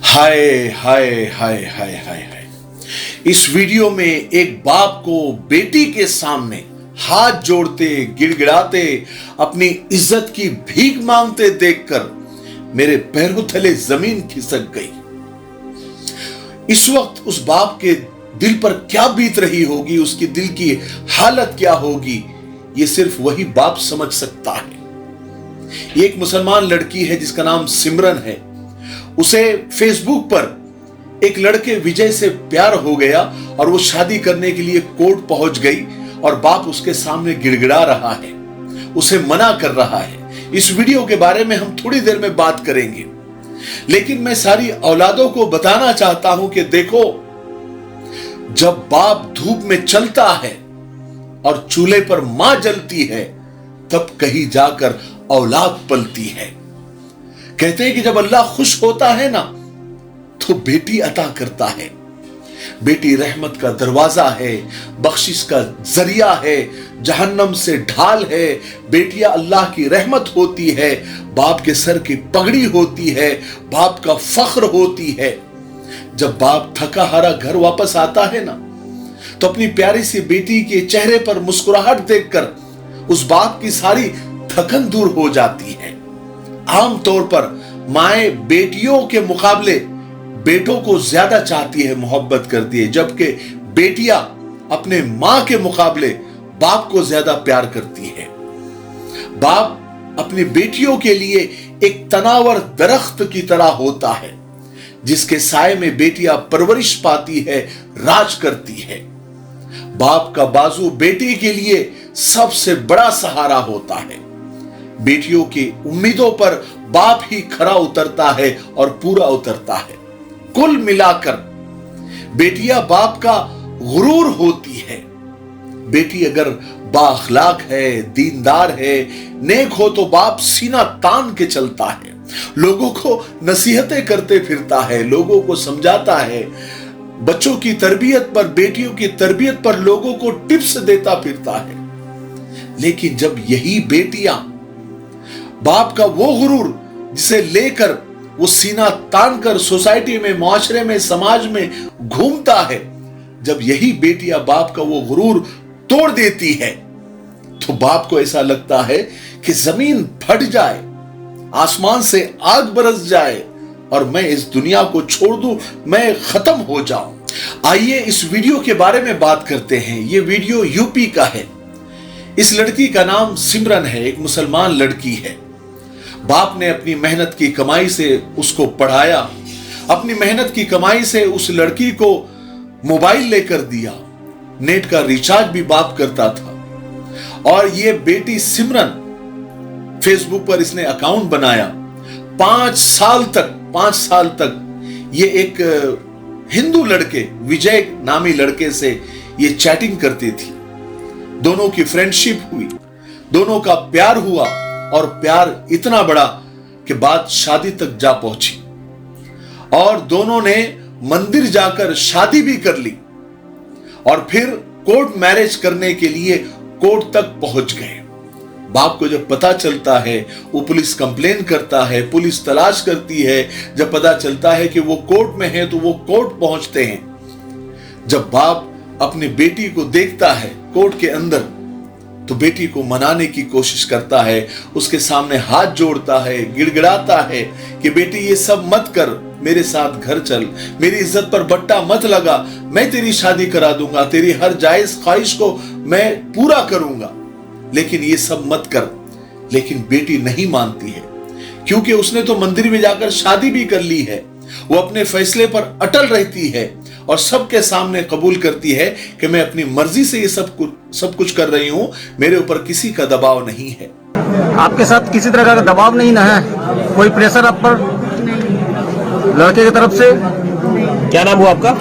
हाय हाय हाय हाय हाय हाय। इस वीडियो में एक बाप को बेटी के सामने हाथ जोड़ते गिड़गिड़ाते अपनी इज्जत की भीख मांगते देखकर मेरे पैरों तले जमीन खिसक गई। इस वक्त उस बाप के दिल पर क्या बीत रही होगी, उसकी दिल की हालत क्या होगी, ये सिर्फ वही बाप समझ सकता है। ये एक मुसलमान लड़की है जिसका नाम सिमरन है। उसे फेसबुक पर एक लड़के विजय से प्यार हो गया और वो शादी करने के लिए कोर्ट पहुंच गई और बाप उसके सामने गिड़गिड़ा रहा है, उसे मना कर रहा है। इस वीडियो के बारे में हम थोड़ी देर में बात करेंगे, लेकिन मैं सारी औलादों को बताना चाहता हूं कि देखो, जब बाप धूप में चलता है और चूल्हे पर मां जलती है, तब कहीं जाकर औलाद पलती है। कहते हैं कि जब अल्लाह खुश होता है ना, तो बेटी अता करता है। बेटी रहमत का दरवाजा है, बख्शिश का जरिया है, जहन्नम से ढाल है। बेटियां अल्लाह की रहमत होती है, बाप के सर की पगड़ी होती है, बाप का फख्र होती है। जब बाप थका हारा घर वापस आता है ना, तो अपनी प्यारी सी बेटी के चेहरे पर मुस्कुराहट देखकर उस बाप की सारी थकन दूर हो जाती है। आमतौर पर माएं बेटियों के मुकाबले बेटों को ज्यादा चाहती है, मोहब्बत करती है, जबकि बेटियां अपने मां के मुकाबले बाप को ज्यादा प्यार करती है। बाप अपनी बेटियों के लिए एक तनावर दरख्त की तरह होता है, जिसके साए में बेटियां परवरिश पाती है, राज करती है। बाप का बाजू बेटी के लिए सबसे बड़ा सहारा होता है। बेटियों की उम्मीदों पर बाप ही खरा उतरता है और पूरा उतरता है। कुल मिलाकर बेटियां बाप का गुरूर होती है। बेटी अगर बाअखलाक है, दीनदार है, नेक हो, तो बाप सीना तान के चलता है, लोगों को नसीहतें करते फिरता है, लोगों को समझाता है, बच्चों की तरबियत पर, बेटियों की तरबियत पर लोगों को टिप्स देता फिरता है। लेकिन जब यही बेटियां बाप का वो गुरूर जिसे लेकर वो सीना तान कर सोसाइटी में, माशरे में, समाज में घूमता है, जब यही बेटियां बाप का वो गुरूर तोड़ देती है, तो बाप को ऐसा लगता है कि जमीन फट जाए, आसमान से आग बरस जाए और मैं इस दुनिया को छोड़ दूं, मैं खत्म हो जाऊं। आइए इस वीडियो के बारे में बात करते हैं। ये वीडियो यूपी का है। इस लड़की का नाम सिमरन है, एक मुसलमान लड़की है। बाप ने अपनी मेहनत की कमाई से उसको पढ़ाया, अपनी मेहनत की कमाई से उस लड़की को मोबाइल लेकर दिया, नेट का रिचार्ज भी बाप करता था। और ये बेटी सिमरन, फेसबुक पर इसने अकाउंट बनाया। 5 साल तक ये एक हिंदू लड़के, विजय नामी लड़के से ये चैटिंग करती थी। दोनों की फ्रेंडशिप हुई, दोनों का प्यार हुआ और प्यार इतना बड़ा कि बात शादी तक जा पहुंची और दोनों ने मंदिर जाकर शादी भी कर ली और फिर कोर्ट मैरिज करने के लिए कोर्ट तक पहुंच गए। बाप को जब पता चलता है, वो पुलिस कंप्लेन करता है, पुलिस तलाश करती है। जब पता चलता है कि वो कोर्ट में है, तो वो कोर्ट पहुंचते हैं। जब बाप अपनी बेटी को देखता है कोर्ट के अंदर, तो बेटी को मनाने की कोशिश करता है, उसके सामने हाथ जोड़ता है, गिड़गिड़ाता है कि बेटी ये सब मत कर, मेरे साथ घर चल, मेरी इज्जत पर बट्टा मत लगा, मैं तेरी शादी करा दूंगा, तेरी हर जायज ख्वाहिश को मैं पूरा करूंगा, लेकिन ये सब मत कर। लेकिन बेटी नहीं मानती है, क्योंकि उसने तो मंदिर में जाकर शादी भी कर ली है। वो अपने फैसले पर अटल रहती है और सबके सामने कबूल करती है कि मैं अपनी मर्जी से ये सब कुछ कर रही हूं, मेरे ऊपर किसी का दबाव नहीं है। आपके साथ किसी तरह का दबाव नहीं ना है? कोई प्रेशर आप पर लड़के की तरफ से? क्या नाम हुआ आपका?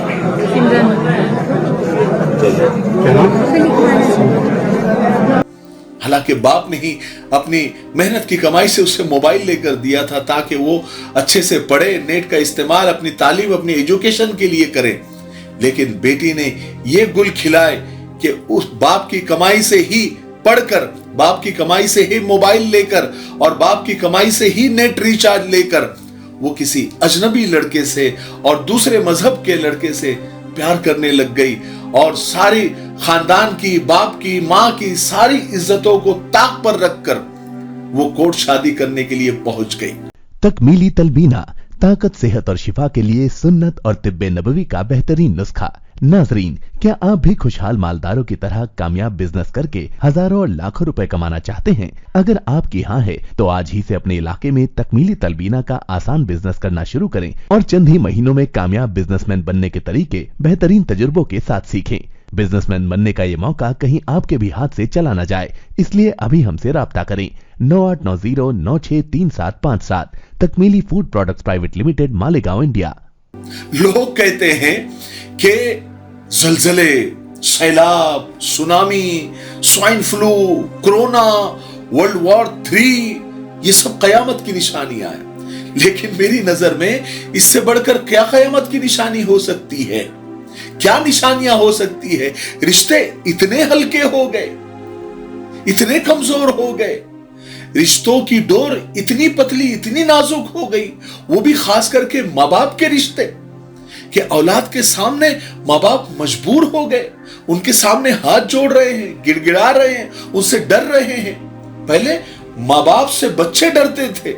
हालांकि बाप ने ही अपनी मेहनत की कमाई से उसे मोबाइल लेकर दिया था ताकि वो अच्छे से पढ़े, नेट का इस्तेमाल अपनी तालीम, अपनी एजुकेशन के लिए करे। लेकिन बेटी ने ये गुल खिलाए कि उस बाप की कमाई से ही पढ़कर, बाप की कमाई से ही मोबाइल लेकर और बाप की कमाई से ही नेट रिचार्ज लेकर वो किसी अजनबी लड़के से और दूसरे मजहब के लड़के से प्यार करने लग गई और सारी खानदान की, बाप की, माँ की सारी इज्जतों को ताक पर रखकर वो कोर्ट शादी करने के लिए पहुंच गई। तकमीली तलबीना, ताकत, सेहत और शिफा के लिए सुन्नत और तिब्बे नबवी का बेहतरीन नुस्खा। नाजरीन, क्या आप भी खुशहाल मालदारों की तरह कामयाब बिजनेस करके हजारों और लाखों रुपए कमाना चाहते हैं? अगर आपकी हाँ है तो आज ही से अपने इलाके में तकमीली तलबीना का आसान बिजनेस करना शुरू करें और चंद ही महीनों में कामयाब बिजनेसमैन बनने के तरीके बेहतरीन तजुर्बों के साथ सीखें। बिजनेसमैन बनने का ये मौका कहीं आपके भी हाथ से चला न जाए, इसलिए अभी हमसे राब्ता करें 9890963757। Takmeeli food products private limited, Malegaon, India. लोग कहते हैं कि जलजले, सैलाब, सुनामी, swine flu, corona, world war 3 ये सब कयामत की निशानियां हैं, लेकिन मेरी नजर में इससे बढ़कर क्या कयामत की निशानी हो सकती है? क्या निशानियां हो सकती है? रिश्ते इतने हल्के हो गए, इतने कमजोर हो गए, रिश्तों की डोर इतनी पतली, इतनी नाजुक हो गई, वो भी खास करके माँ बाप के रिश्ते, कि औलाद के सामने माँ बाप मजबूर हो गए, उनके सामने हाथ जोड़ रहे हैं, गिड़गिड़ा रहे हैं, उनसे डर रहे हैं। पहले माँ बाप से बच्चे डरते थे,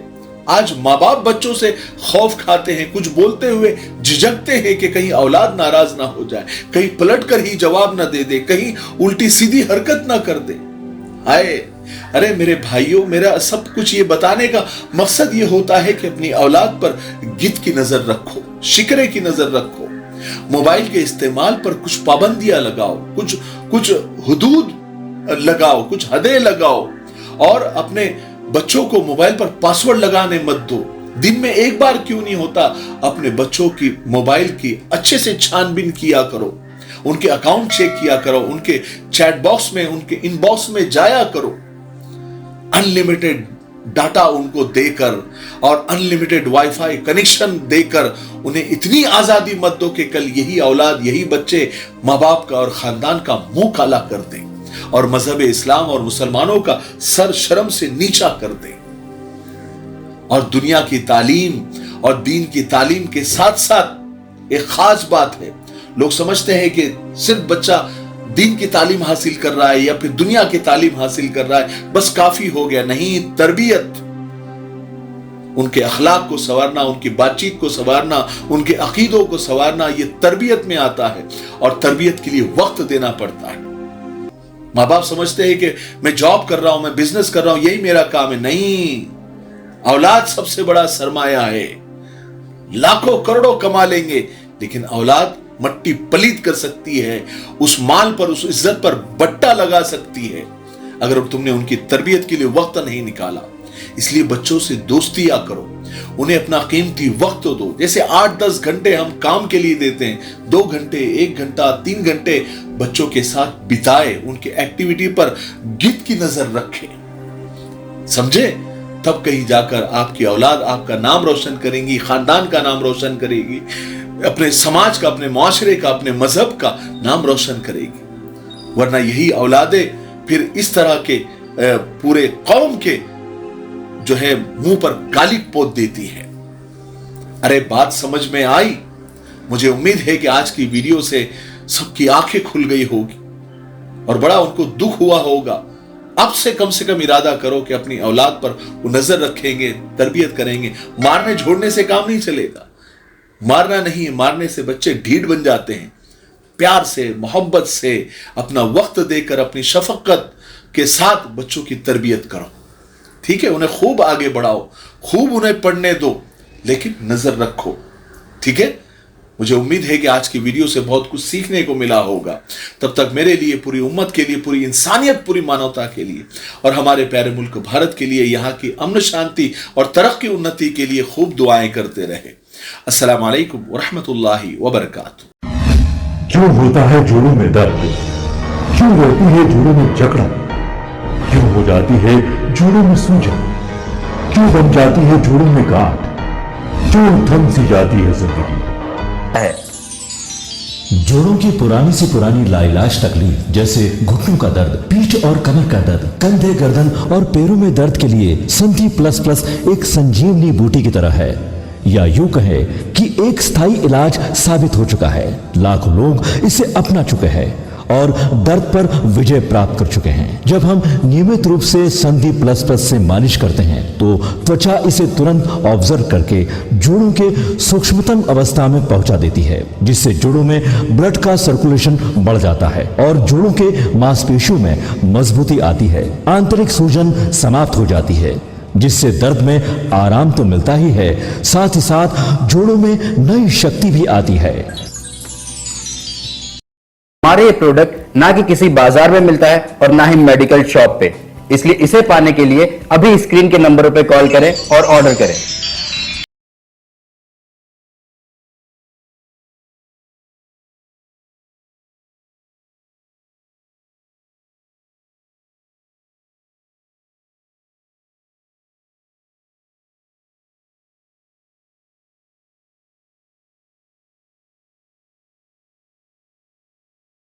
आज माँ बाप बच्चों से खौफ खाते हैं, कुछ बोलते हुए झिझकते हैं कि कहीं औलाद नाराज ना हो जाए, कहीं पलट कर ही जवाब ना दे दे, कहीं उल्टी सीधी हरकत ना कर दे। हाय, अरे मेरे भाइयों, मेरा सब कुछ ये बताने का मकसद ये होता है कि अपनी औलाद पर गिद्ध की नजर रखो, शिकरे की नजर रखो, मोबाइल के इस्तेमाल पर कुछ पाबंदियां लगाओ, कुछ हुदूद लगाओ, कुछ हदें लगाओ, और अपने बच्चों को मोबाइल पर पासवर्ड लगाने मत दो। दिन में एक बार क्यों नहीं होता, अपने बच्चों की मोबाइल की अच्छे से छानबीन किया करो, उनके अकाउंट चेक किया करो, उनके चैट बॉक्स में, उनके इनबॉक्स में जाया करो। अनलिमिटेड डाटा उनको देकर और अनलिमिटेड वाईफाई कनेक्शन देकर उन्हें इतनी आजादी मत दो कि कल यही औलाद, यही बच्चे माँ बाप का और खानदान का मुंह काला कर दें और मजहब इस्लाम और मुसलमानों का सर शर्म से नीचा कर दें। और दुनिया की तालीम और दीन की तालीम के साथ साथ एक खास बात है, लोग समझते हैं कि सिर्फ बच्चा दीन की तालीम हासिल कर रहा है या फिर दुनिया की तालीम हासिल कर रहा है बस काफी हो गया। नहीं, तरबियत, उनके अखलाक को संवारना, उनकी बातचीत को संवारना, उनके अकीदों को संवारना, ये तरबियत में आता है और तरबियत के लिए वक्त देना पड़ता है। माँ बाप समझते हैं कि मैं जॉब कर रहा हूं, मैं बिजनेस कर रहा हूं, यही मेरा काम है। नहीं, औलाद सबसे बड़ा सरमाया है। लाखों करोड़ों कमा लेंगे लेकिन औलाद मट्टी पलीत कर सकती है, उस माल पर, उस इज्जत पर बट्टा लगा सकती है अगर तुमने उनकी तरबियत के लिए वक्त नहीं निकाला। इसलिए बच्चों से दोस्तियां करो, उन्हें अपना कीमती वक्त दो। जैसे 8-10 घंटे हम काम के लिए देते हैं, 2 घंटे, 1 घंटा, 3 घंटे बच्चों के साथ बिताए, उनकी एक्टिविटी पर गिद्ध की नजर रखें, समझे? तब कहीं जाकर आपकी औलाद आपका नाम रोशन करेंगी, खानदान का नाम रोशन करेगी, अपने समाज का, अपने मुआशरे का, अपने मजहब का नाम रोशन करेगी। वरना यही औलादें फिर इस तरह के पूरे कौम के जो है मुंह पर कालिक पोत देती है। अरे बात समझ में आई? मुझे उम्मीद है कि आज की वीडियो से सबकी आंखें खुल गई होगी और बड़ा उनको दुख हुआ होगा। अब से कम इरादा करो कि अपनी औलाद पर वो नजर रखेंगे, तरबियत करेंगे। मारने झोड़ने से काम नहीं चलेगा, मारना नहीं, मारने से बच्चे ढीठ बन जाते हैं। प्यार से, मोहब्बत से, अपना वक्त देकर, अपनी शफकत के साथ बच्चों की तरबियत करो, ठीक है? उन्हें खूब आगे बढ़ाओ, खूब उन्हें पढ़ने दो, लेकिन नजर रखो, ठीक है? मुझे उम्मीद है कि आज की वीडियो से बहुत कुछ सीखने को मिला होगा। तब तक मेरे लिए, पूरी उम्मत के लिए, पूरी इंसानियत, पूरी मानवता के लिए और हमारे प्यारे मुल्क भारत के लिए, यहाँ की अमन शांति और तरक्की उन्नति के लिए खूब दुआएं करते रहे। अस्सलाम वालेकुम वरहमतुल्लाहि वबरकातुहू। क्यों होता है जोड़ों में दर्द, क्यों रहती है जोड़ों में जकड़न, क्यों हो जाती है जोड़ों में सूजन, क्यों बन जाती है जोड़ों में गांठ, क्यों थम सी जाती है जिंदगी। जोड़ों की पुरानी से पुरानी लाइलाज तकलीफ जैसे घुटनों का दर्द, पीठ और कमर का दर्द, कंधे, गर्दन और पैरों में दर्द के लिए संधि प्लस प्लस एक संजीवनी बूटी की तरह है। या यूं कहे कि एक स्थायी इलाज साबित हो चुका है। लाखों लोग इसे अपना चुके हैं और दर्द पर विजय प्राप्त कर चुके हैं। जब हम नियमित रूप से संधि प्लस प्लस से मालिश करते हैं तो त्वचा इसे तुरंत ऑब्जर्व करके जोड़ों के सूक्ष्मतम अवस्था में पहुंचा देती है, जिससे जोड़ों में ब्लड का सर्कुलेशन बढ़ जाता है और जोड़ों के मांसपेशियों में मजबूती आती है। आंतरिक सूजन समाप्त हो जाती है, जिससे दर्द में आराम तो मिलता ही है, साथ ही साथ जोड़ों में नई शक्ति भी आती है। हमारे ये प्रोडक्ट ना कि किसी बाजार में मिलता है और ना ही मेडिकल शॉप पे, इसलिए इसे पाने के लिए अभी स्क्रीन के नंबरों पे कॉल करें और ऑर्डर करें।